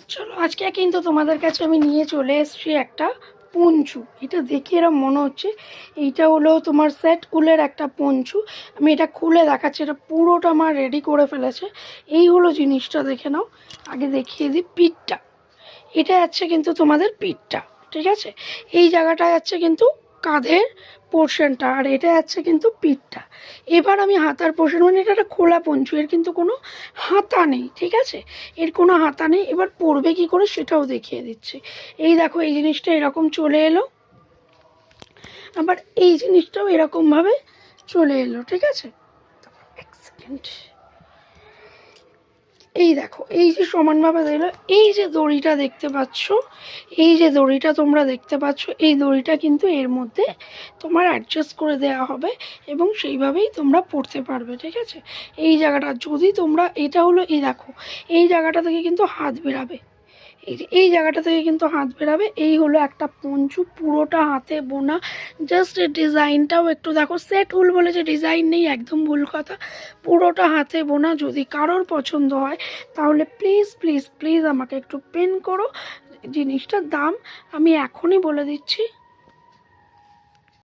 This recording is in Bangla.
চলো আজকে কিন্তু তোমাদের কাছে আমি নিয়ে চলে এসেছি একটা পঞ্চু। এটা দেখে এরকম মনে হচ্ছে এইটা হলো তোমার সেট উলের একটা পঞ্চু। আমি এটা খুলে দেখাচ্ছি, এটা পুরোটা আমার রেডি করে ফেলেছে। এই হলো জিনিসটা, দেখে নাও। আগে দেখিয়ে দিই পিঠটা। এটা যাচ্ছে কিন্তু তোমাদের পিঠটা, ঠিক আছে। এই জায়গাটা যাচ্ছে কিন্তু কাঁধের পোর্শনটা, আর এটা যাচ্ছে কিন্তু পিঠটা। এবার আমি হাতার পোর্শন, মানে এটা একটা খোলা পঞ্চু, এর কিন্তু কোনো হাতা নেই, ঠিক আছে। এর কোনো হাতা নেই। এবার পরবে কি করে সেটাও দেখিয়ে দিচ্ছি। এই দেখো, এই জিনিসটা এরকম চলে এলো, আবার এই জিনিসটাও এরকমভাবে চলে এলো, ঠিক আছে। এক সেকেন্ড। এই দেখো, এই যে সমানভাবে দিল, এই যে দড়িটা দেখতে পাচ্ছ, এই যে দড়িটা তোমরা দেখতে পাচ্ছ, এই দড়িটা কিন্তু এর মধ্যে তোমার অ্যাডজাস্ট করে দেওয়া হবে এবং সেইভাবেই তোমরা পড়তে পারবে, ঠিক আছে। এই জায়গাটা যদি তোমরা, এটা হলো, এই দেখো, এই জায়গাটা থেকে কিন্তু হাত বেরাবে, এই জায়গাটা থেকে কিন্তু হাত বেরাবে। এই হলো একটা পঞ্চু, পুরোটা হাতে বোনা। জাস্ট এর ডিজাইনটাও একটু দেখো, সেট উল বলে যে ডিজাইন নেই, একদম ভুল কথা। পুরোটা হাতে বোনা। যদি কারোর পছন্দ হয় তাহলে প্লিজ প্লিজ প্লিজ আমাকে একটু পেন করো। জিনিসটার দাম আমি এখনই বলে দিচ্ছি,